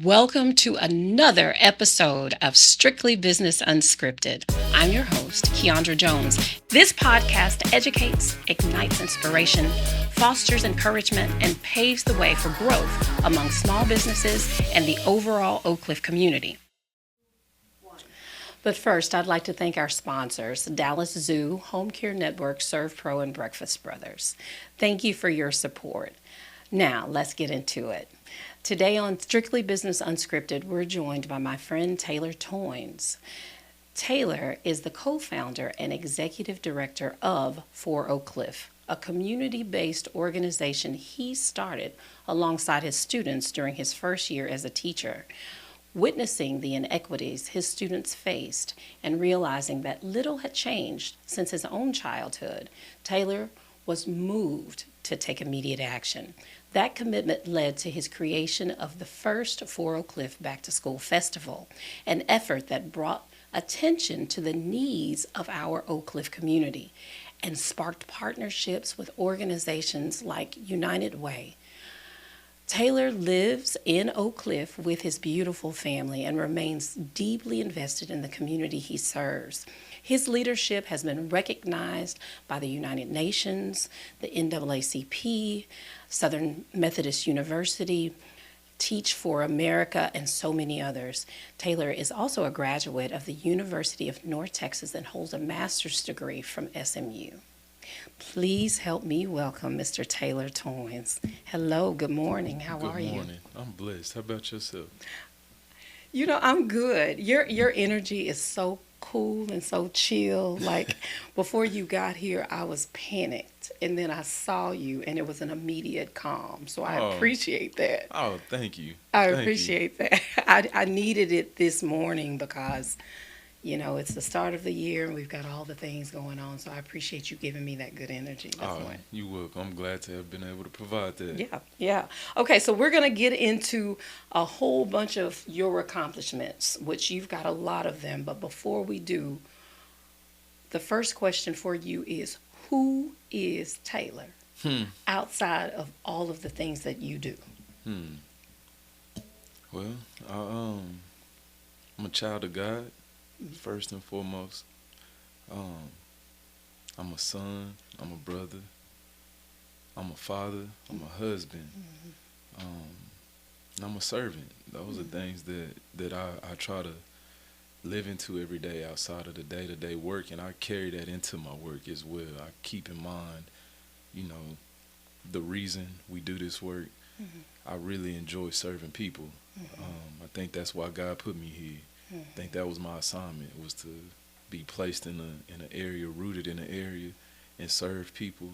Welcome to another episode of Strictly Business Unscripted. I'm your host, Keandra Jones. This podcast educates, ignites inspiration, fosters encouragement, and paves the way for growth among small businesses and the overall Oak Cliff community. But first, I'd like to thank our sponsors, Dallas Zoo, Home Care Network, Serve Pro, and Breakfast Brothers. Thank you for your support. Now, let's get into it. Today on Strictly Business Unscripted, we're joined by my friend Taylor Toynes. Taylor is the co-founder and executive director of For Oak Cliff, a community-based organization he started alongside his students during his first year as a teacher. Witnessing the inequities his students faced and realizing that little had changed since his own childhood, Taylor was moved to take immediate action. That commitment led to his creation of the first For Oak Cliff Back to School Festival, an effort that brought attention to the needs of our Oak Cliff community and sparked partnerships with organizations like United Way. Taylor lives in Oak Cliff with his beautiful family and remains deeply invested in the community he serves. His leadership has been recognized by the United Nations, the NAACP, Southern Methodist University, Teach for America, and so many others. Taylor is also a graduate of the University of North Texas and holds a master's degree from SMU. Please help me welcome Mr. Taylor Toynes. Hello, good morning. How are you? Good morning. I'm blessed. How about yourself? I'm good. Your energy is so cool and so chill. Like before you got here, I was panicked, and then I saw you, and it was an immediate calm. So I appreciate that. Oh, thank you. I Thank you. appreciate that. I needed it this morning because, it's the start of the year, and we've got all the things going on. So I appreciate you giving me that good energy. You're welcome. I'm glad to have been able to provide that. Yeah. Okay, so we're going to get into a whole bunch of your accomplishments, which you've got a lot of them. But before we do, the first question for you is, who is Taylor outside of all of the things that you do? Well, I'm a child of God, first and foremost. I'm a son. I'm a brother. I'm a father. I'm a husband. And I'm a servant. Those are things that I try to live into every day outside of the day-to-day work, and I carry that into my work as well. I keep in mind, the reason we do this work. I really enjoy serving people. I think that's why God put me here. I think that was my assignment, was to be placed in an area, rooted in an area, and serve people.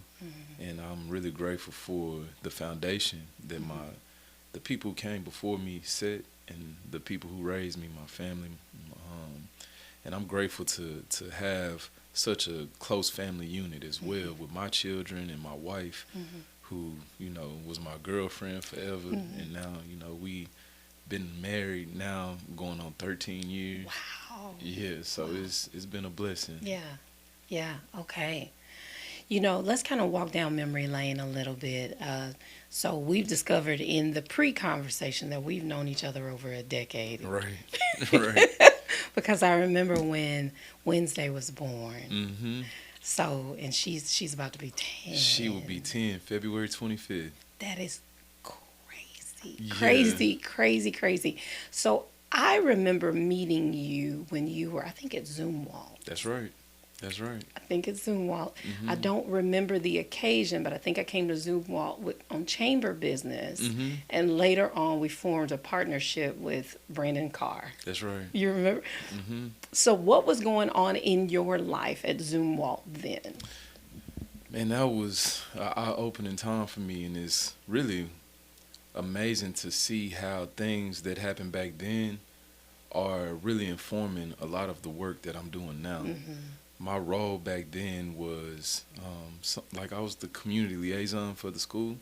And I'm really grateful for the foundation that the people who came before me set, and the people who raised me, my family. And I'm grateful to have such a close family unit as well, with my children and my wife, who, was my girlfriend forever. And now, we been married now going on 13 years. Wow. Yeah, so it's been a blessing. Yeah, okay. Let's kind of walk down memory lane a little bit. So we've discovered in the pre-conversation that we've known each other over a decade. Right. Because I remember when Wednesday was born. Mm-hmm. So, and she's about to be 10. She will be 10, February 25th. That is crazy. Yeah. Crazy. So I remember meeting you when you were, I think, at Zoom Wall. That's right. I think it's Zoom Wall. I don't remember the occasion, but I think I came to Zoom Wall on chamber business. And later on, we formed a partnership with Brandon Carr. That's right. You remember? So what was going on in your life at Zoom Wall then? Man, that was an eye-opening time for me, and it's really amazing to see how things that happened back then are really informing a lot of the work that I'm doing now. My role back then was I was the community liaison for the school,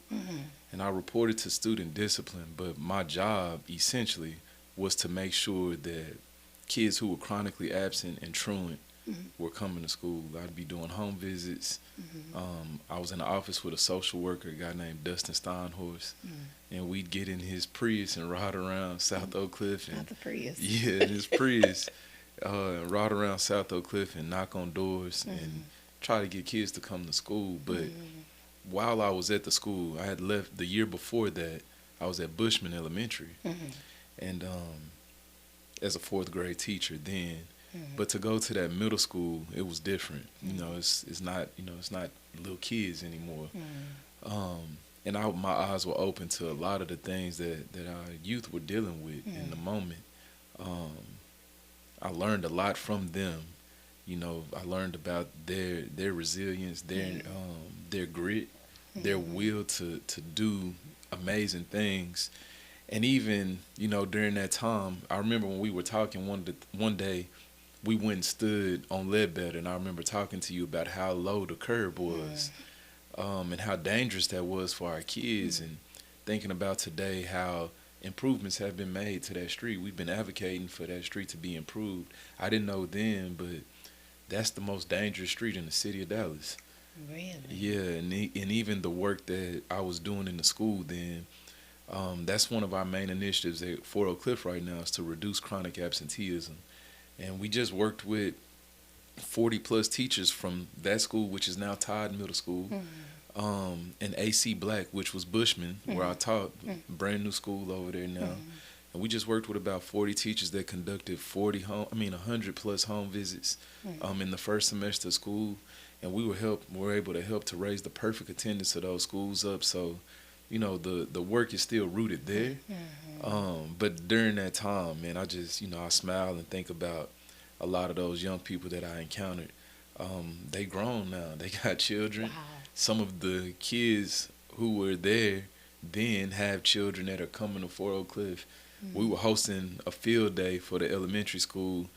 and I reported to student discipline, but my job essentially was to make sure that kids who were chronically absent and truant were coming to school. I'd be doing home visits. I was in the office with a social worker, a guy named Dustin Steinhorst, and we'd get in his Prius and ride around South Oak Cliff. And, Not the Prius. Yeah, his Prius. Ride around South Oak Cliff and knock on doors and try to get kids to come to school. But while I was at the school, I had left the year before that. I was at Bushman Elementary, and as a fourth grade teacher then. But to go to that middle school, it was different. You know, it's not little kids anymore. And my eyes were open to a lot of the things that our youth were dealing with in the moment. I learned a lot from them. You know, I learned about their resilience, their grit, their will to do amazing things. And even, you know, during that time, I remember when we were talking one day, we went and stood on Ledbetter, and I remember talking to you about how low the curb was, and how dangerous that was for our kids, and thinking about today how improvements have been made to that street. We've been advocating for that street to be improved. I didn't know then, but that's the most dangerous street in the city of Dallas. Really? Yeah, and even the work that I was doing in the school then, that's one of our main initiatives at Fort Oak Cliff right now, is to reduce chronic absenteeism. And we just worked with 40-plus teachers from that school, which is now Todd Middle School, and AC Black, which was Bushman, where I taught, brand new school over there now. And we just worked with about 40 teachers that conducted 100-plus home visits in the first semester of school. And we were able to help to raise the perfect attendance of those schools up. So, you know, the work is still rooted there. But during that time, man, I just, you know, I smile and think about a lot of those young people that I encountered. They grown now. They got children. Wow. Some of the kids who were there then have children that are coming to Fort Oak Cliff. We were hosting a field day for the elementary school,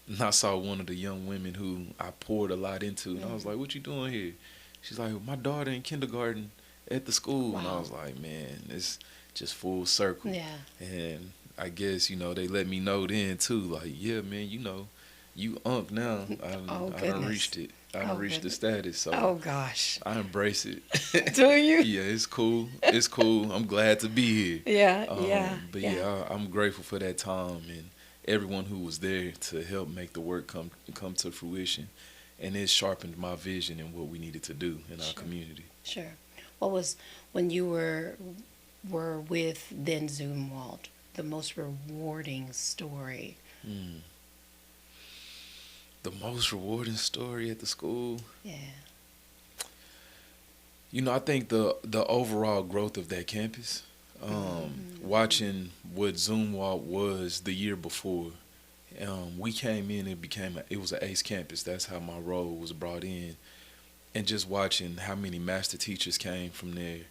and I saw one of the young women who I poured a lot into, and I was like, "What you doing here?" She's like, "My daughter in kindergarten at the school." Wow. And I was like, man, it's just full circle. Yeah. And I guess, you know, they let me know then too, like, yeah, man, you know, you unk now. I done reached it. I done reached the status. So Oh, gosh. I embrace it. Do you? Yeah, it's cool. It's cool. I'm glad to be here. Yeah, But yeah, I'm grateful for that time and everyone who was there to help make the work come to fruition. And it sharpened my vision and what we needed to do in our community. Sure. What was, when you were with then Zumwalt, the most rewarding story? The most rewarding story at the school? Yeah. You know, I think the overall growth of that campus, watching what Zumwalt was the year before, we came in, it was an ACE campus. That's how my role was brought in. And just watching how many master teachers came from there,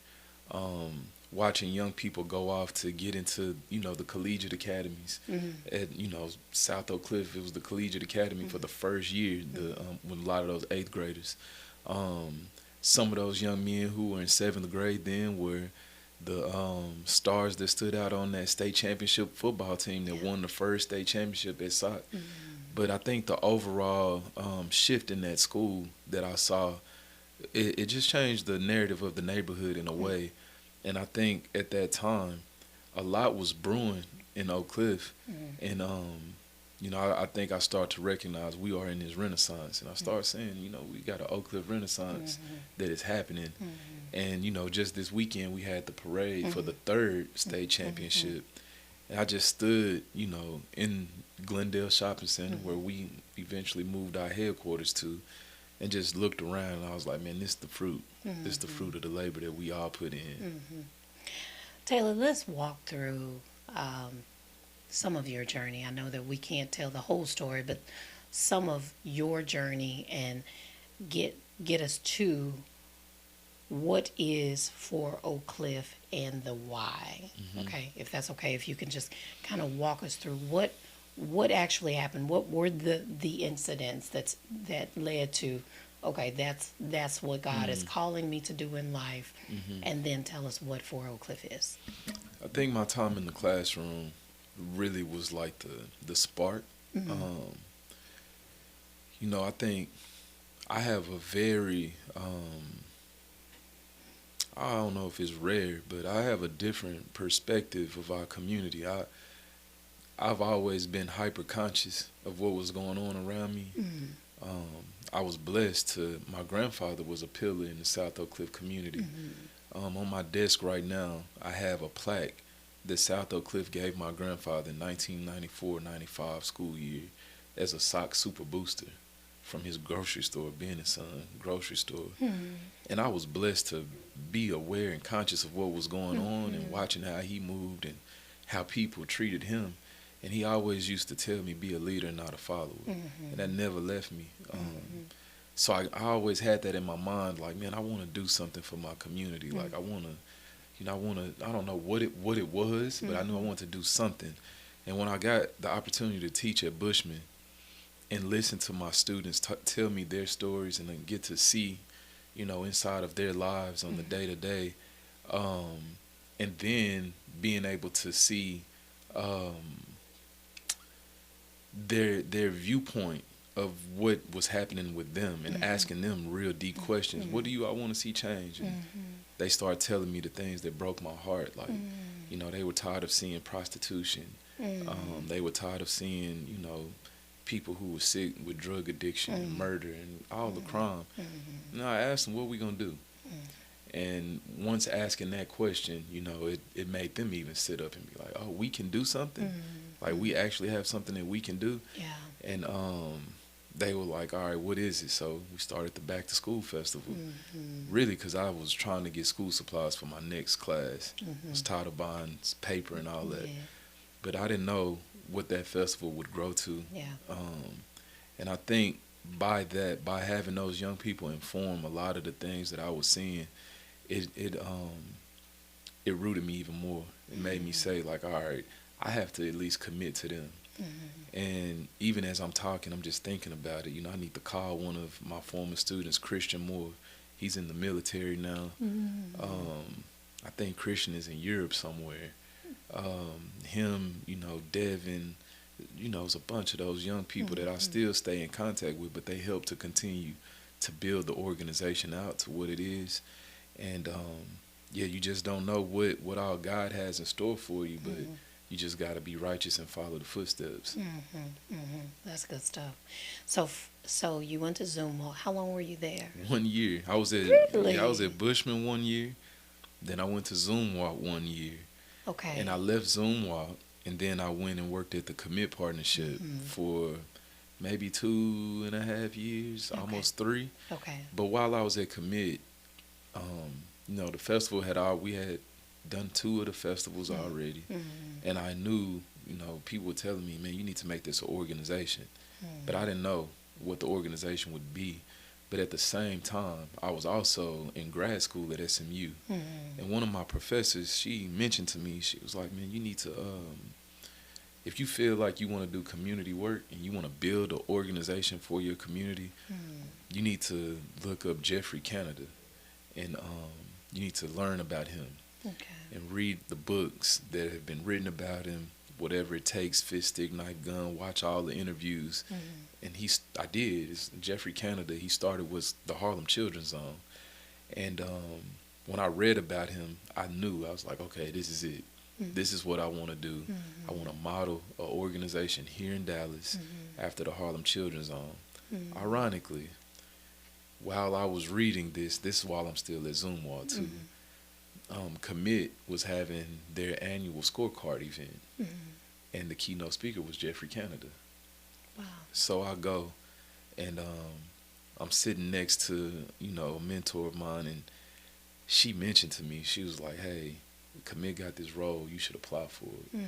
watching young people go off to get into, you know, the collegiate academies. At, you know, South Oak Cliff, it was the collegiate academy for the first year, with a lot of those 8th graders. Some of those young men who were in 7th grade then were the stars that stood out on that state championship football team that won the first state championship at SOC. But I think the overall shift in that school that I saw, it just changed the narrative of the neighborhood in a way. And I think at that time, a lot was brewing in Oak Cliff. And, you know, I think I started to recognize we are in this renaissance. And I started saying, you know, we got an Oak Cliff renaissance that is happening. And, you know, just this weekend we had the parade for the 3rd state championship. And I just stood, you know, in Glendale Shopping Center where we eventually moved our headquarters to, and just looked around, and I was like, man, this is the fruit. This is the fruit of the labor that we all put in. Taylor, let's walk through some of your journey. I know that we can't tell the whole story, but some of your journey, and get us to what is for Oak Cliff and the why. Okay, if that's okay, if you can just kind of walk us through what actually happened. What were the incidents that led to, okay, that's what God is calling me to do in life, and then tell us what For Oak Cliff is. I think my time in the classroom really was like the spark. You I think I have a very, I don't know if it's rare, but I have a different perspective of our community. I've always been hyper conscious of what was going on around me. I was blessed my grandfather was a pillar in the South Oak Cliff community. On my desk right now, I have a plaque that South Oak Cliff gave my grandfather in 1994-95 school year as a sock super booster from his grocery store, Ben and Son grocery store. And I was blessed to be aware and conscious of what was going on and watching how he moved and how people treated him. And he always used to tell me, be a leader, not a follower. And that never left me. So I always had that in my mind, like, man, I want to do something for my community. Like, I want to, I don't know what it was, but I knew I wanted to do something. And when I got the opportunity to teach at Bushman and listen to my students tell me their stories and then get to see, inside of their lives on the day-to-day, and then being able to see their viewpoint of what was happening with them and asking them real deep questions. What do you all want to see change? And they start telling me the things that broke my heart. Like, they were tired of seeing prostitution. They were tired of seeing, people who were sick with drug addiction and murder and all the crime. And I asked them, what are we going to do? And once asking that question, it made them even sit up and be like, oh, we can do something? Like, we actually have something that we can do? Yeah. And they were like, all right, what is it? So we started the Back to School Festival, really because I was trying to get school supplies for my next class. I was tired of buying paper and all that. But I didn't know what that festival would grow to. And I think by having those young people inform a lot of the things that I was seeing, it rooted me even more. It made me say, like, all right, I have to at least commit to them. And even as I'm talking, I'm just thinking about it. I need to call one of my former students, Christian Moore. He's in the military now. I think Christian is in Europe somewhere. Him, Devin, it's a bunch of those young people that I still stay in contact with, but they help to continue to build the organization out to what it is. And you just don't know what all God has in store for you, but you just got to be righteous and follow the footsteps. That's good stuff. So you went to Zoom. How long were you there? 1 year. I was at Really? I was at Bushman 1 year. Then I went to Zoom Walk 1 year. Okay. And I left Zoom Walk, and then I went and worked at the Commit Partnership for maybe 2.5 years, almost 3. Okay. But while I was at Commit, the festival we had done 2 of the festivals already, and I knew, people were telling me, man, you need to make this an organization. But I didn't know what the organization would be. But at the same time, I was also in grad school at SMU. And one of my professors, she mentioned to me, she was like, man, you need to, if you feel like you want to do community work and you want to build an organization for your community, you need to look up Jeffrey Canada. And you need to learn about him. And read the books that have been written about him, whatever it takes, Fist, Stick, Knife, Gun, watch all the interviews. And I did. It's Jeffrey Canada, he started with the Harlem Children's Zone. And when I read about him, I knew, I was like, okay, this is it. This is what I want to do. I want to model an organization here in Dallas after the Harlem Children's Zone. Ironically, while I was reading this is while I'm still at Zoom Wall too. Commit was having their annual scorecard event, and the keynote speaker was Jeffrey Canada. Wow. So I go, and I'm sitting next to a mentor of mine, and she mentioned to me, she was like, hey, Commit got this role, you should apply for it.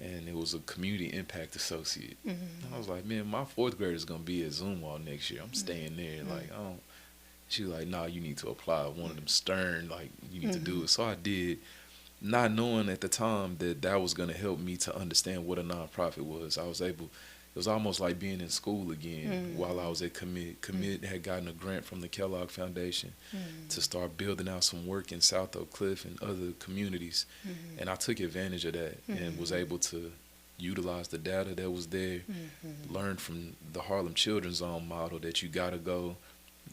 And it was a community impact associate. And I was like, man, my 4th grader is going to be at Zoom Wall next year. I'm staying there. Like, I don't. She was like, nah, you need to apply. One of them stern, like, you need to do it. So I did, not knowing at the time that was going to help me to understand what a nonprofit was. It was almost like being in school again while I was at Commit. Commit had gotten a grant from the Kellogg Foundation to start building out some work in South Oak Cliff and other communities. And I took advantage of that and was able to utilize the data that was there, learn from the Harlem Children's Zone model that you got to go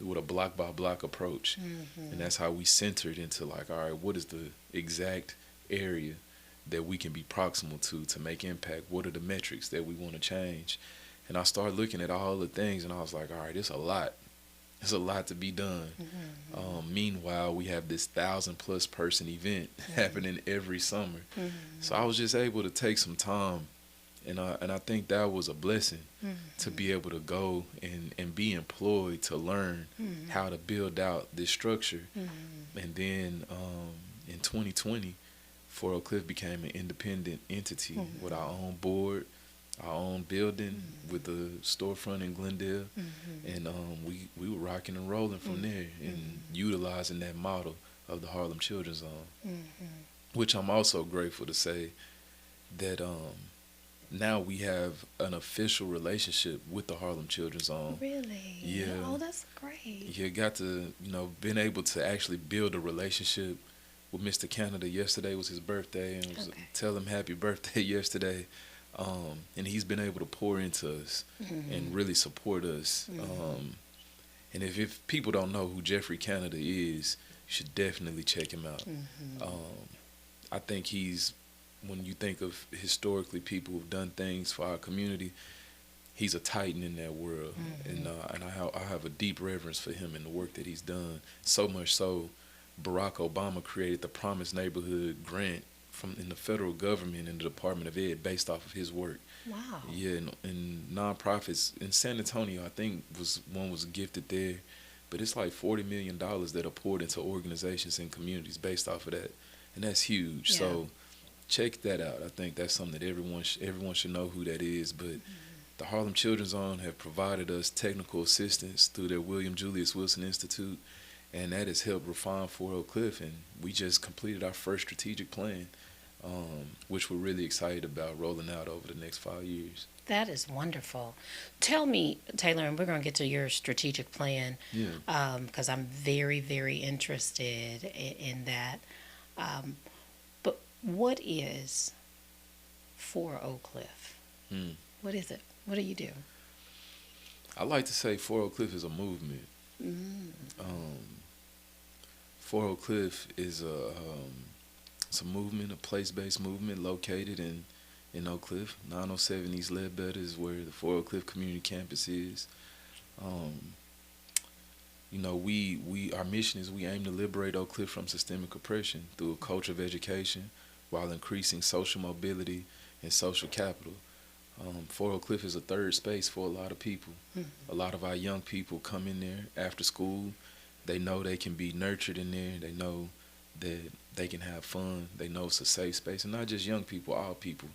with a block by block approach. And that's how we centered into like, all right, what is the exact area that we can be proximal to make impact? What are the metrics that we want to change? And I started looking at all the things, and I was like, all right, it's a lot. It's a lot to be done. Meanwhile, we have this 1,000+ person event happening every summer. So I was just able to take some time, and I think that was a blessing to be able to go and be employed to learn how to build out this structure. And then in 2020, Fort Oak Cliff became an independent entity with our own board, our own building with a storefront in Glendale, and we were rocking and rolling from there and utilizing that model of the Harlem Children's Zone, which I'm also grateful to say that now we have an official relationship with the Harlem Children's Zone. Really? Yeah. Oh, that's great. You got to, been able to actually build a relationship with Mr. Canada. Yesterday was his birthday, and was tell him happy birthday yesterday. And he's been able to pour into us and really support us. And if people don't know who Jeffrey Canada is, you should definitely check him out. I think he's, when you think of historically people who've done things for our community, he's a titan in that world. And I have a deep reverence for him and the work that he's done. So much so, Barack Obama created the Promised Neighborhood grant in the federal government and the Department of Ed based off of his work. Wow. Yeah, and nonprofits in San Antonio, I think was gifted there, but it's like $40 million that are poured into organizations and communities based off of that, and that's huge. Yeah. So check that out. I think that's something that everyone should know who that is. But the Harlem Children's Zone have provided us technical assistance through their William Julius Wilson Institute, and that has helped refine Fort Oak Cliff. And we just completed our first strategic plan, which we're really excited about rolling out over the next 5 years. That is wonderful. Tell me, Taylor, and we're going to get to your strategic plan, because I'm very, very interested in that. But what is Fort Oak Cliff? What is it? What do you do? I like to say Fort Oak Cliff is a movement. Fort Oak Cliff is it's a movement, a place-based movement located in Oak Cliff. 907 East Ledbetter is where the Fort Oak Cliff Community Campus is. Our mission is we aim to liberate Oak Cliff from systemic oppression through a culture of education while increasing social mobility and social capital. Fort Oak Cliff is a third space for a lot of people. A lot of our young people come in there after school. They know they can be nurtured in there. They know that they can have fun. They know it's a safe space. And not just young people, all people.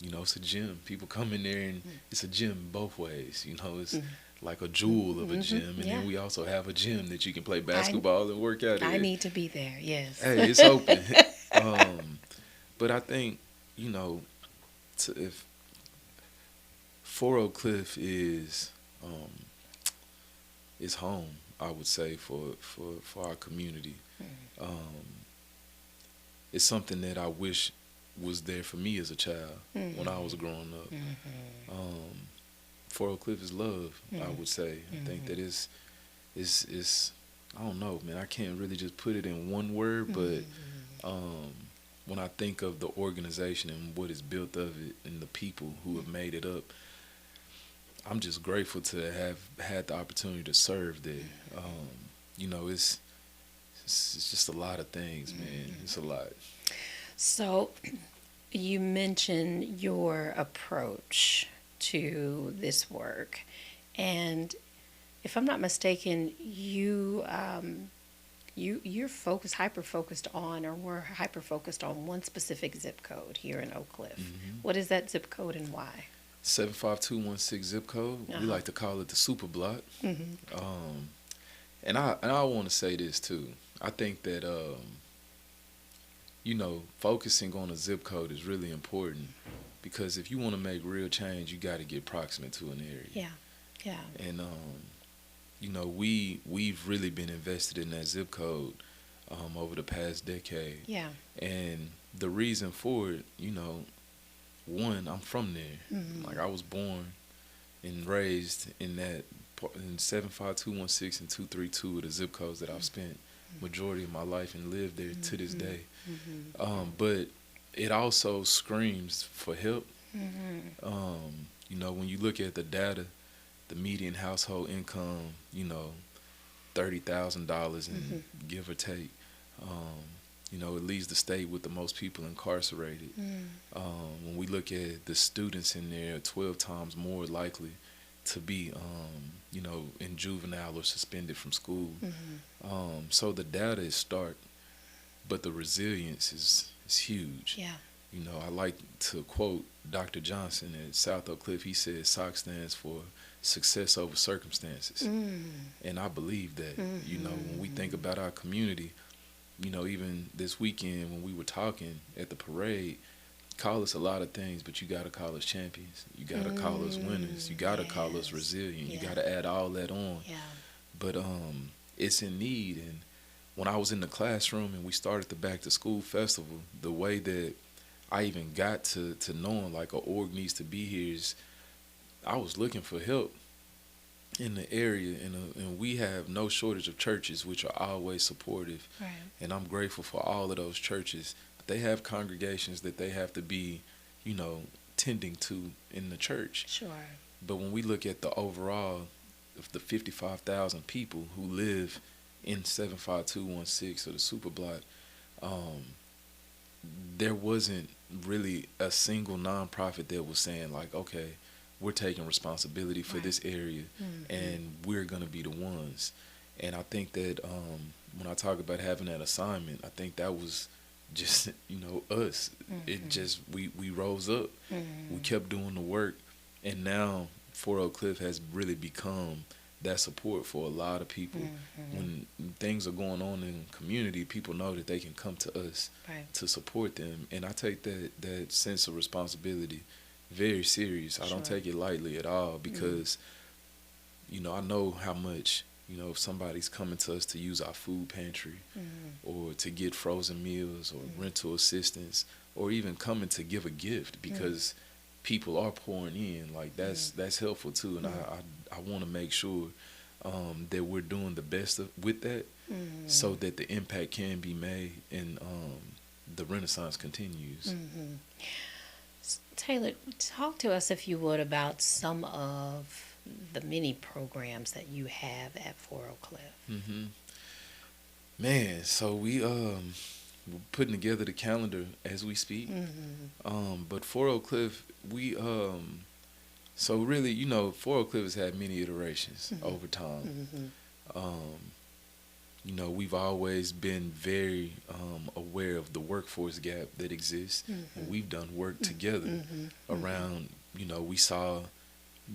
It's a gym. People come in there and it's a gym both ways. It's like a jewel of a gym. And then we also have a gym that you can play basketball and work out in. I need to be there, yes. Hey, it's open. But I think, if Fort Oak Cliff is home, I would say, for our community. It's something that I wish was there for me as a child when I was growing up. Fort Oak Cliff is love, I would say. I think that it's I don't know, man. I can't really just put it in one word, but when I think of the organization and what is built of it and the people who have made it up, I'm just grateful to have had the opportunity to serve there. It's just a lot of things, man. It's a lot. So you mentioned your approach to this work, and if I'm not mistaken, you're hyper focused on one specific zip code here in Oak Cliff. What is that zip code and why? 75216 zip code. We like to call it the super block. And I want to say this too. I think that focusing on a zip code is really important, because if you want to make real change, you got to get proximate to an area. Yeah. And we've really been invested in that zip code over the past decade. Yeah. And the reason for it, one, I'm from there. Like, I was born and raised in that in 75216 and 232 of the zip codes that I've spent majority of my life and lived there to this day. But it also screams for help. You know, when you look at the data, the median household income, you know, $30,000 and give or take. You know, it leaves the state with the most people incarcerated. When we look at the students in there, 12 times more likely to be, you know, in juvenile or suspended from school. So the data is stark, but the resilience is huge. Yeah. You know, I like to quote Dr. Johnson at South Oak Cliff. He said SOC stands for success over circumstances. And I believe that. You know, when we think about our community, you know, even this weekend when we were talking at the parade, call us a lot of things, but you got to call us champions. You got to call us winners. You got to call us resilient. You got to add all that on. But it's in need. And when I was in the classroom and we started the Back to School Festival, the way that I even got to knowing like an org needs to be here is I was looking for help in the area, and we have no shortage of churches which are always supportive. And I'm grateful for all of those churches. But they have congregations that they have to be, you know, tending to in the church. But when we look at the overall of the 55,000 people who live in 75216 or the super block, there wasn't really a single nonprofit that was saying like, okay, we're taking responsibility for this area and we're going to be the ones. And I think that when I talk about having that assignment, I think that was just, you know, us. It just, we rose up. We kept doing the work. And now Fort Oak Cliff has really become that support for a lot of people. When things are going on in the community, people know that they can come to us to support them. And I take that sense of responsibility very serious. I don't take it lightly at all because, you know, I know how much, you know, if somebody's coming to us to use our food pantry or to get frozen meals or rental assistance or even coming to give a gift because people are pouring in, like that's helpful too. And I want to make sure that we're doing the best with that so that the impact can be made and the renaissance continues. Taylor, talk to us, if you would, about some of the many programs that you have at Fort Oak Cliff. Man, so we're putting together the calendar as we speak. But Fort Oak Cliff, so really, you know, Fort Oak Cliff has had many iterations over time. You know, we've always been very aware of the workforce gap that exists, and we've done work together around, you know, we saw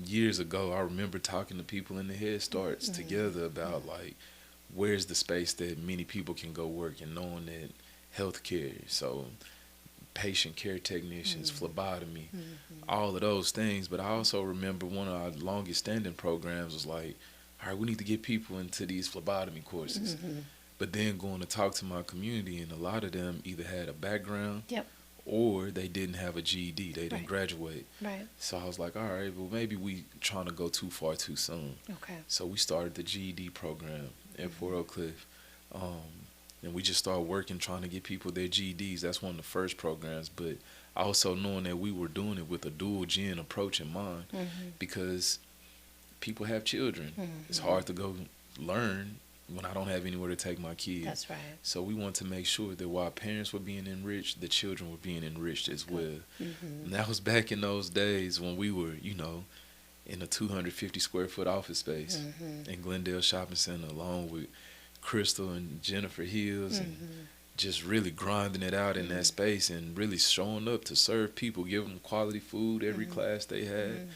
years ago, I remember talking to people in the Head Starts together about, like, where's the space that many people can go work, and knowing that healthcare, so patient care technicians, phlebotomy, all of those things. But I also remember one of our longest standing programs was like, all right, we need to get people into these phlebotomy courses. But then going to talk to my community, and a lot of them either had a background or they didn't have a GED. They didn't graduate. So I was like, all right, well, maybe we trying to go too far too soon. So we started the GED program at Fort Oak Cliff. And we just started working, trying to get people their GEDs. That's one of the first programs. But also knowing that we were doing it with a dual gen approach in mind because people have children. It's hard to go learn when I don't have anywhere to take my kids. That's right. So we want to make sure that while parents were being enriched, the children were being enriched as well. And that was back in those days when we were, you know, in a 250 square foot office space in Glendale Shopping Center, along with Crystal and Jennifer Hills, and just really grinding it out in that space and really showing up to serve people, give them quality food every class they had.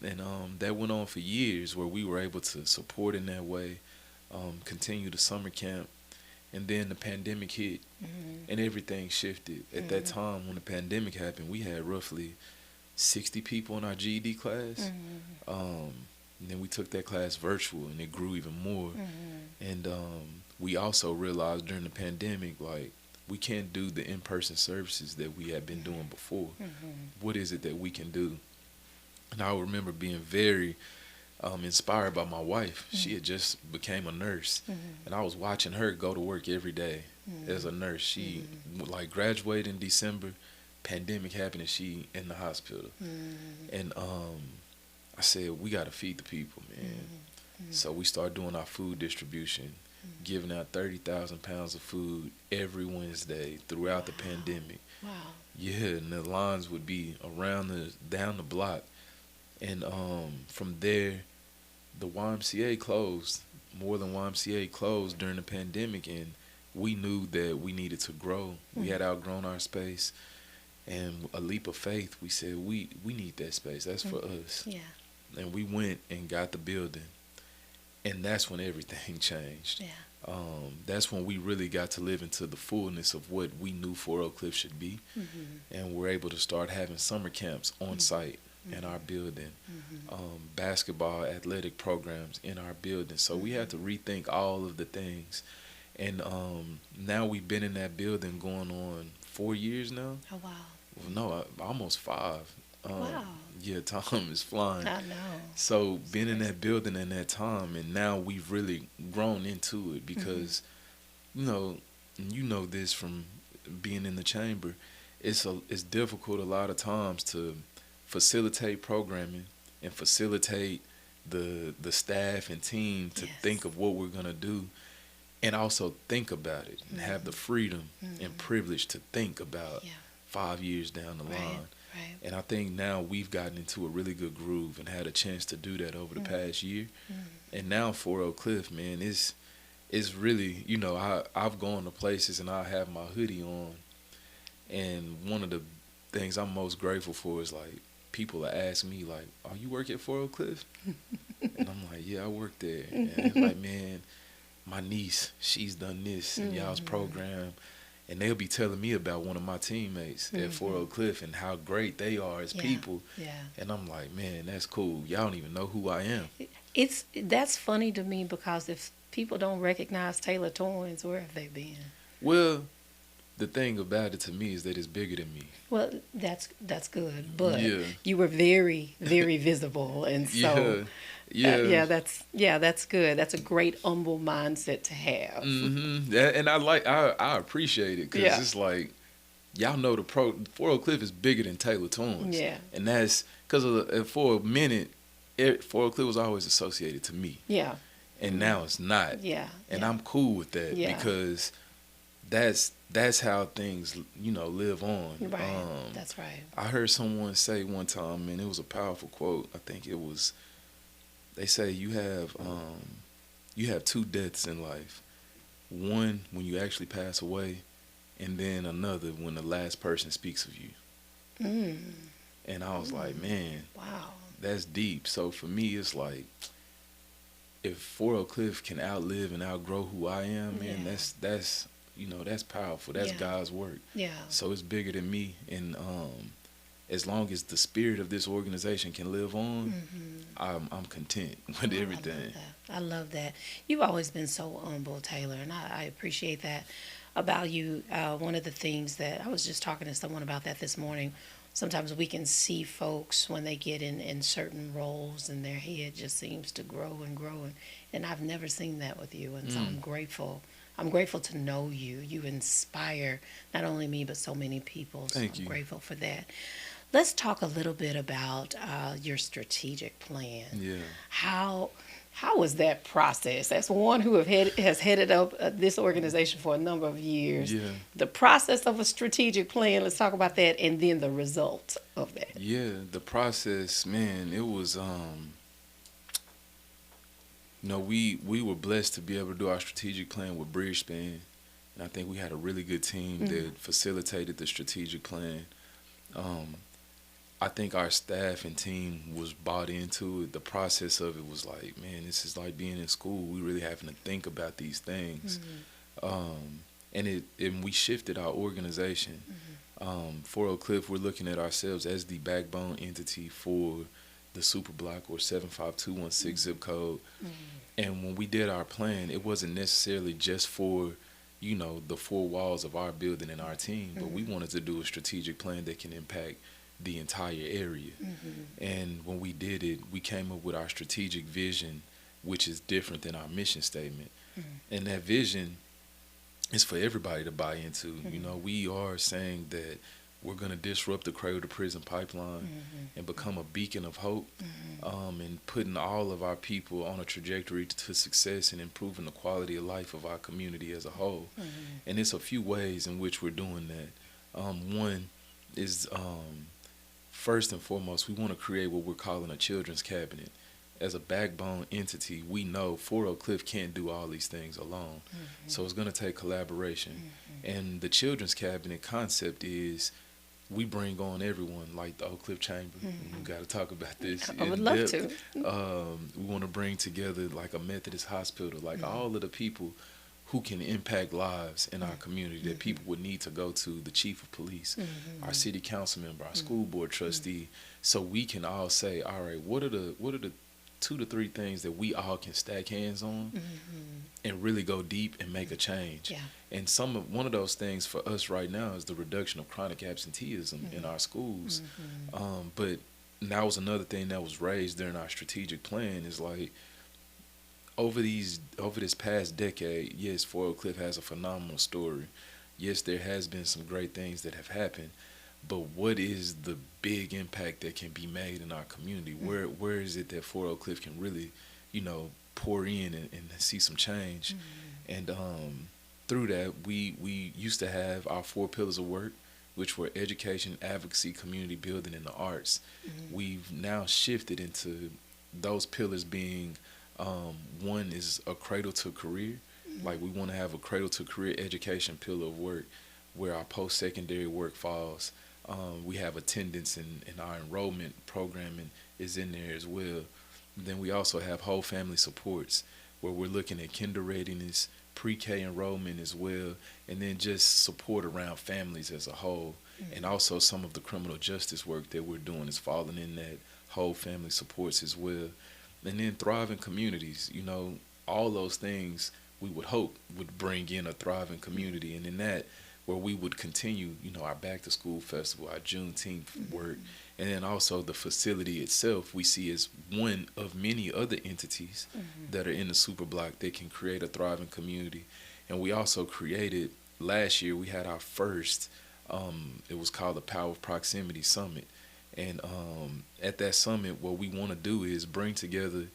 And that went on for years where we were able to support in that way, continue the summer camp. And then the pandemic hit and everything shifted. At that time when the pandemic happened, we had roughly 60 people in our GED class. And then we took that class virtual and it grew even more. And we also realized during the pandemic, like, we can't do the in-person services that we had been doing before. What is it that we can do? And I remember being very inspired by my wife. She had just became a nurse, and I was watching her go to work every day as a nurse. She like graduated in December, pandemic happened, and she in the hospital. And I said, we got to feed the people, man. So we started doing our food distribution, giving out 30,000 pounds of food every Wednesday throughout the pandemic. Wow. Yeah, and the lines would be down the block. And from there, the YMCA closed. Moreland YMCA closed during the pandemic, and we knew that we needed to grow. We had outgrown our space, and a leap of faith, we said, we need that space. That's for us. Yeah. And we went and got the building, and that's when everything changed. Yeah. That's when we really got to live into the fullness of what we knew Fort Oak Cliff should be, and we're able to start having summer camps on site in our building, basketball athletic programs in our building. So we had to rethink all of the things. And now we've been in that building going on 4 years now. Oh, wow. Well, no, almost 5. Wow. Yeah, time is flying. I know. So being in that building in that time, and now we've really grown into it because, you know this from being in the chamber, it's difficult a lot of times to facilitate programming and facilitate the staff and team to think of what we're gonna do, and also think about it and have the freedom and privilege to think about 5 years down the line. Right. And I think now we've gotten into a really good groove and had a chance to do that over the past year. And now Fort Oak Cliff, man, it's really, I've gone to places and I have my hoodie on, and one of the things I'm most grateful for is like people ask me like, "Oh, you work at Fort Oak Cliff?" And I'm like, "Yeah, I work there." And it's like, man, my niece, she's done this in y'all's program. And they'll be telling me about one of my teammates at Fort Oak Cliff and how great they are as people. Yeah. And I'm like, man, that's cool. Y'all don't even know who I am. That's funny to me because if people don't recognize Taylor Toynes, where have they been? Well, the thing about it to me is that it's bigger than me. Well, that's good, but you were very, very visible, and so that's good. That's a great humble mindset to have. And I appreciate it because it's like, y'all know Fort Oak Cliff is bigger than Taylor Toynes. Yeah, and that's because for a minute, Fort Oak Cliff was always associated to me. Yeah, and now it's not. Yeah, and I'm cool with that because that's how things, live on. Right. That's right. I heard someone say one time, and it was a powerful quote. I think it was, they say you have 2 deaths in life. One when you actually pass away, and then another when the last person speaks of you. And I was like, man, wow, that's deep. So for me, it's like, if Fort Oak Cliff can outlive and outgrow who I am, man, that's that's powerful. That's God's work. Yeah. So it's bigger than me, and as long as the spirit of this organization can live on, I'm content with everything. I love that. You've always been so humble, Taylor, and I appreciate that about you. One of the things that I was just talking to someone about that this morning. Sometimes we can see folks when they get in certain roles and their head just seems to grow and grow, and I've never seen that with you, and so I'm grateful. I'm grateful to know you. You inspire not only me, but so many people. So I'm grateful for that. Let's talk a little bit about your strategic plan. Yeah. How was that process? As one who has headed up this organization for a number of years, the process of a strategic plan, let's talk about that, and then the results of that. Yeah, the process, man, it was... we were blessed to be able to do our strategic plan with Bridgespan, and I think we had a really good team that facilitated the strategic plan. I think our staff and team was bought into it. The process of it was like, man, this is like being in school. We really having to think about these things. And we shifted our organization. Fort Oak Cliff, we're looking at ourselves as the backbone entity for the super block or 75216 zip code. And when we did our plan, it wasn't necessarily just for the four walls of our building and our team, but we wanted to do a strategic plan that can impact the entire area. And when we did it, we came up with our strategic vision, which is different than our mission statement. And that vision is for everybody to buy into. We are saying that we're going to disrupt the cradle to prison pipeline and become a beacon of hope, and putting all of our people on a trajectory to success and improving the quality of life of our community as a whole. And it's a few ways in which we're doing that. One is, first and foremost, we want to create what we're calling a children's cabinet. As a backbone entity, we know Fort Oak Cliff can't do all these things alone. So it's going to take collaboration. And the children's cabinet concept is we bring on everyone, like the Oak Cliff Chamber. We got to talk about this I would in love depth. to. We want to bring together like a Methodist hospital, like all of the people who can impact lives in our community that people would need to go to, the chief of police, our city council member, our school board trustee, so we can all say, all right, what are the 2 to 3 things that we all can stack hands on and really go deep and make a change. And one of those things for us right now is the reduction of chronic absenteeism in our schools. But that was another thing that was raised during our strategic plan, is like, over this past decade, yes, Fort Oak Cliff has a phenomenal story. Yes, there has been some great things that have happened. But what is the big impact that can be made in our community? Where is it that Fort Oak Cliff can really, pour in and see some change? And through that, we used to have our 4 pillars of work, which were education, advocacy, community building, and the arts. We've now shifted into those pillars being, one is a cradle to career. Like, we want to have a cradle to career education pillar of work where our post-secondary work falls. We have attendance and our enrollment programming is in there as well. Then we also have whole family supports where we're looking at kinder readiness, pre-K enrollment as well, and then just support around families as a whole. And also some of the criminal justice work that we're doing is falling in that whole family supports as well. And then thriving communities, all those things we would hope would bring in a thriving community. And in that, where we would continue, our Back to School Festival, our Juneteenth work, and then also the facility itself we see as one of many other entities that are in the super block that can create a thriving community. And we also created, last year we had our first, it was called the Power of Proximity Summit. And at that summit, what we want to do is bring together,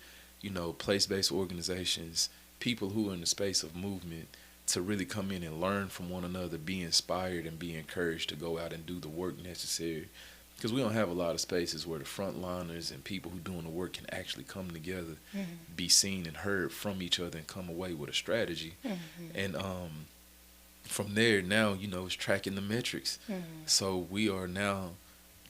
place-based organizations, people who are in the space of movement, to really come in and learn from one another, be inspired and be encouraged to go out and do the work necessary. Because we don't have a lot of spaces where the frontliners and people who are doing the work can actually come together, be seen and heard from each other, and come away with a strategy. And from there, now, it's tracking the metrics. So we are now,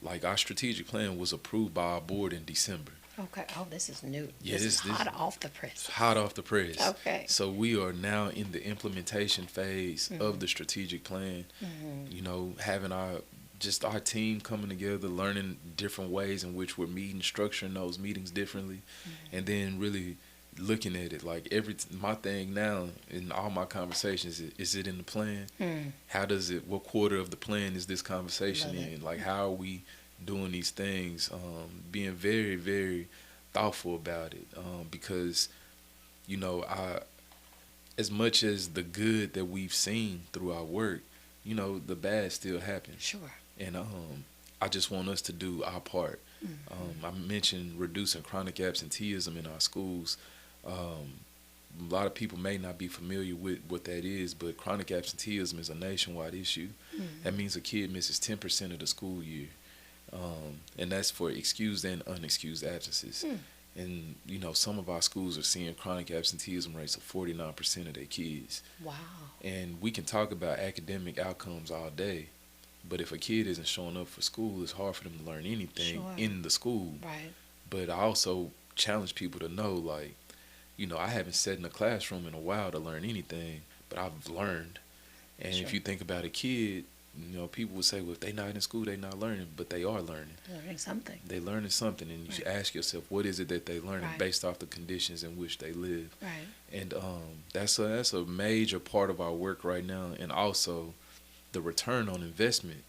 like, our strategic plan was approved by our board in December. Okay. Oh, this is new. Yeah, this is hot off the press. Hot off the press. Okay. So we are now in the implementation phase of the strategic plan. Having our team coming together, learning different ways in which we're meeting, structuring those meetings differently, and then really looking at it like my thing now in all my conversations is it in the plan? How does it? What quarter of the plan is this conversation in? Like, how are we doing these things, being very, very thoughtful about it, because, as much as the good that we've seen through our work, the bad still happens. Sure. And I just want us to do our part. I mentioned reducing chronic absenteeism in our schools. A lot of people may not be familiar with what that is, but chronic absenteeism is a nationwide issue. That means a kid misses 10% of the school year. And that's for excused and unexcused absences. And, some of our schools are seeing chronic absenteeism rates of 49% of their kids. Wow. And we can talk about academic outcomes all day, but if a kid isn't showing up for school, it's hard for them to learn anything in the school. Right. But I also challenge people to know, like, I haven't sat in a classroom in a while to learn anything, but I've learned. And if you think about a kid, People would say, well, if they not in school, they not learning, but they are learning. Learning something. They learning something, and you should ask yourself, what is it that they learning based off the conditions in which they live. Right. And that's a major part of our work right now, and also the return on investment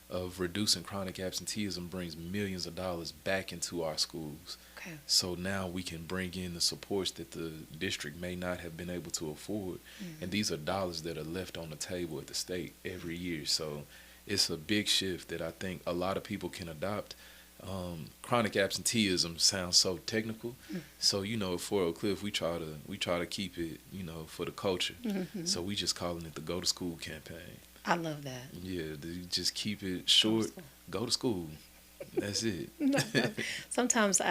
of reducing chronic absenteeism brings millions of dollars back into our schools. Okay. So now we can bring in the supports that the district may not have been able to afford. And these are dollars that are left on the table at the state every year. So it's a big shift that I think a lot of people can adopt. Chronic absenteeism sounds so technical. So, at Fort Oak Cliff, we try to keep it, for the culture. So we just calling it the Go to School campaign. I love that. Yeah, just keep it short. Go to school. That's it. Sometimes,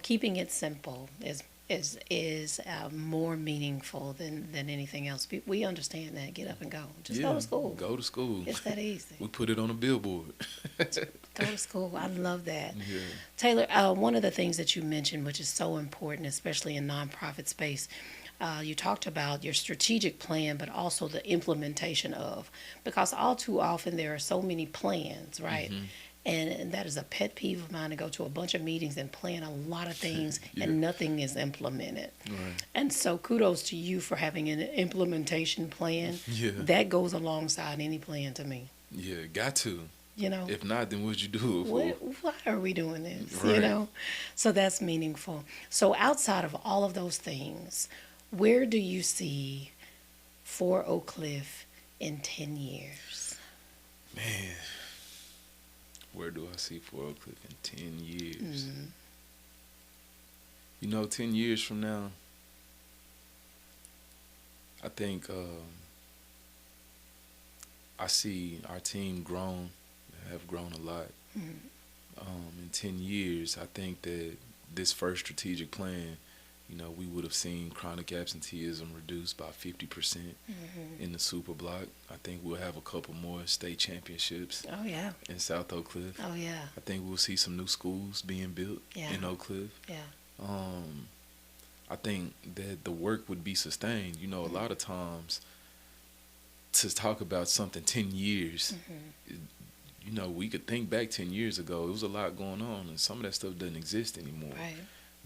keeping it simple is more meaningful than anything else. We understand that. Get up and go. Just go to school. Go to school. It's that easy. We put it on a billboard. Go to school. I love that. Yeah. Taylor, one of the things that you mentioned, which is so important, especially in nonprofit space, you talked about your strategic plan, but also the implementation of, because all too often there are so many plans, right? And that is a pet peeve of mine, to go to a bunch of meetings and plan a lot of things and nothing is implemented. Right. And so kudos to you for having an implementation plan. Yeah. That goes alongside any plan to me. Yeah, got to. If not, then what'd you do it for? Why are we doing this? Right. So that's meaningful. So outside of all of those things, where do you see Fort Oak Cliff in 10 years? Man, where do I see Fort Oak Cliff in 10 years? 10 years from now, I think I see our team have grown a lot. In 10 years, I think that this first strategic plan, we would have seen chronic absenteeism reduced by 50% in the super block. I think we'll have a couple more state championships. Oh, yeah. In South Oak Cliff. Oh, yeah. I think we'll see some new schools being built in Oak Cliff. Yeah. I think that the work would be sustained. A lot of times to talk about something 10 years, we could think back 10 years ago. There was a lot going on, and some of that stuff doesn't exist anymore. Right.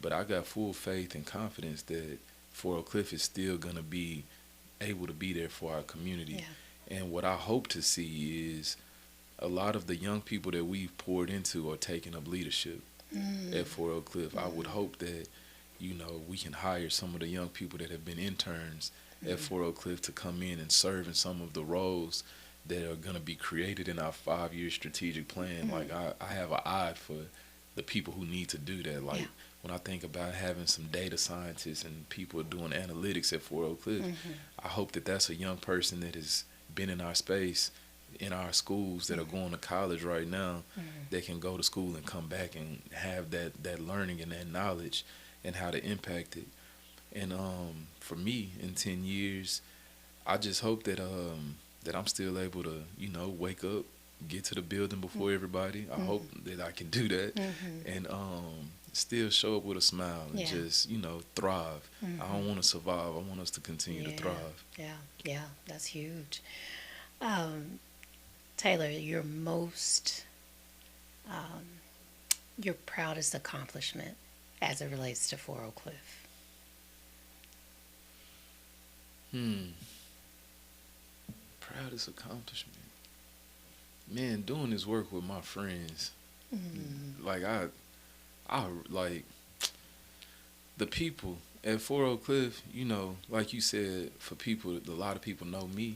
But I got full faith and confidence that Fort Oak Cliff is still going to be able to be there for our community. Yeah. And what I hope to see is a lot of the young people that we've poured into are taking up leadership at Fort Oak Cliff. I would hope that, we can hire some of the young people that have been interns at Fort Oak Cliff to come in and serve in some of the roles that are going to be created in our 5-year strategic plan. Like, I have an eye for the people who need to do that. Like, when I think about having some data scientists and people doing analytics at Fort Oak Cliff, I hope that that's a young person that has been in our space, in our schools, that are going to college right now, that can go to school and come back and have that learning and that knowledge and how to impact it. And for me, in 10 years, I just hope that that I'm still able to, wake up, get to the building before everybody. I hope that I can do that and still show up with a smile and just, thrive. I don't want to survive. I want us to continue to thrive. Yeah, that's huge. Taylor, your proudest accomplishment as it relates to Fort Oak Cliff? Proudest accomplishment? Man, doing this work with my friends. Like, I like the people at Fort Oak Cliff, like you said, for people, a lot of people know me,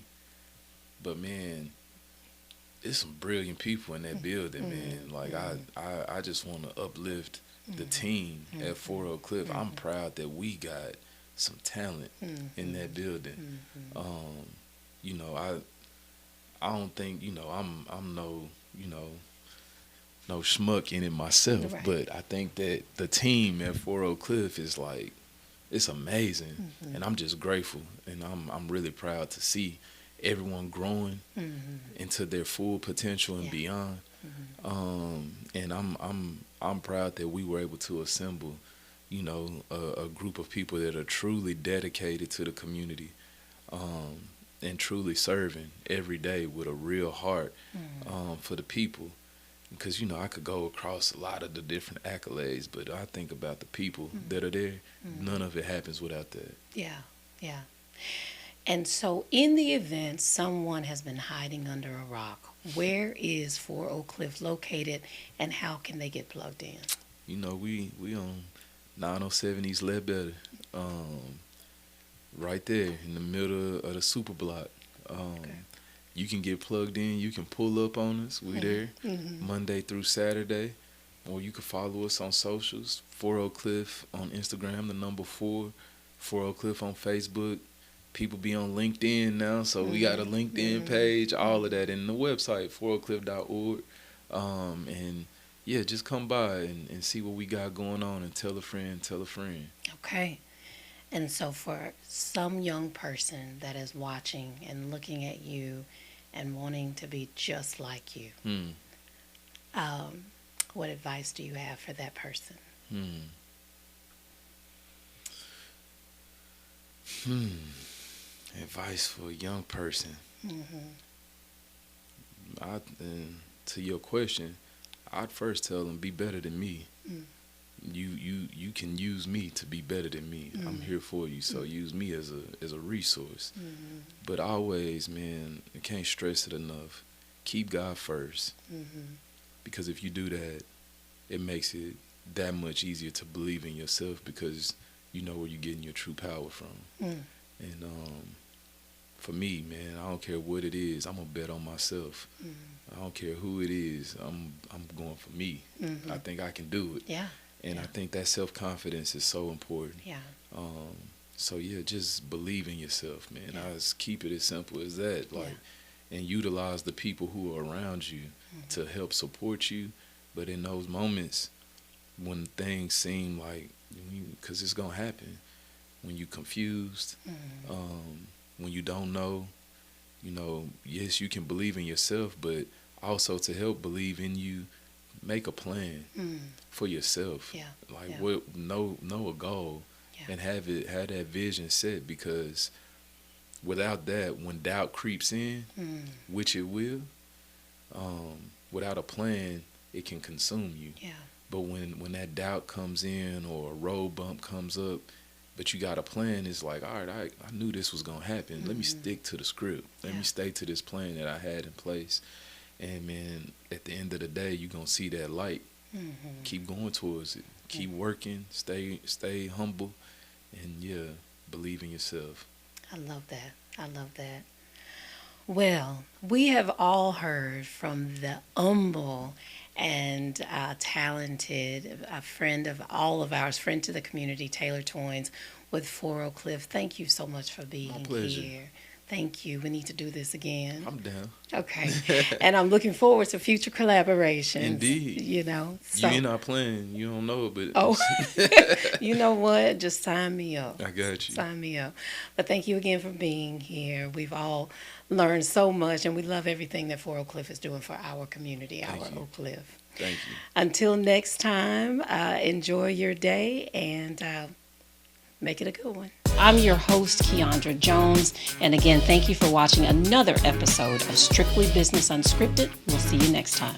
but man, it's some brilliant people in that building, man. Like, I just want to uplift the team at Fort Oak Cliff. I'm proud that we got some talent in that building. I don't think, I'm no schmuck in it myself, but I think that the team at Fort Oak Cliff is like, it's amazing, and I'm just grateful, and I'm really proud to see everyone growing into their full potential and beyond. And I'm proud that we were able to assemble, a group of people that are truly dedicated to the community. and truly serving every day with a real heart for the people. Because, I could go across a lot of the different accolades, but I think about the people that are there. None of it happens without that. Yeah, yeah. And so in the event someone has been hiding under a rock, where is 4 Oak Cliff located, and how can they get plugged in? We on 907 East Ledbetter, right there in the middle of the super block. Okay. You can get plugged in. You can pull up on us. We're there Monday through Saturday. Or you can follow us on socials. 4 Oak Cliff on Instagram, the number 4. 4 Oak Cliff on Facebook. People be on LinkedIn now, so we got a LinkedIn page, all of that, and the website, 4oakcliff.org. And yeah, just come by and see what we got going on, and tell a friend, tell a friend. Okay. And so for some young person that is watching and looking at you and wanting to be just like you, what advice do you have for that person? Advice for a young person. To your question, I'd first tell them, be better than me. You can use me to be better than me. I'm here for you, so use me as a resource. But always, man, I can't stress it enough. Keep God first, because if you do that, it makes it that much easier to believe in yourself, because you know where you're getting your true power from. And for me, man, I don't care what it is. I'm gonna bet on myself. I don't care who it is. I'm going for me. I think I can do it. Yeah. And I think that self-confidence is so important. Yeah. So yeah, just believe in yourself, man. I just keep it as simple as that. And utilize the people who are around you to help support you. But in those moments when things seem like, because it's gonna happen, when you're confused, when you don't know, yes, you can believe in yourself, but also to help believe in you, make a plan for yourself. Know a goal and have that vision set, because without that, when doubt creeps in, which it will, without a plan, it can consume you. But when that doubt comes in, or a road bump comes up, but you got a plan, it's like, all right, I knew this was going to happen. Let me stick to the script. Let me stay to this plan that I had in place. And, man, at the end of the day, you're going to see that light. Keep going towards it. Keep working. Stay humble. And, yeah, believe in yourself. I love that. Well, we have all heard from the humble and talented friend of all of ours, friend to the community, Taylor Toynes with 4 Oak Cliff. Thank you so much for being here. Thank you. We need to do this again. I'm down. Okay. And I'm looking forward to future collaborations. Indeed. So. You're not playing. You don't know it, but... Oh, you know what? Just sign me up. I got you. Sign me up. But thank you again for being here. We've all learned so much, and we love everything that 4 Oak Cliff is doing for our community, Oak Cliff. Thank you. Until next time, enjoy your day and make it a good one. I'm your host, Keandra Jones. And again, thank you for watching another episode of Strictly Business Unscripted. We'll see you next time.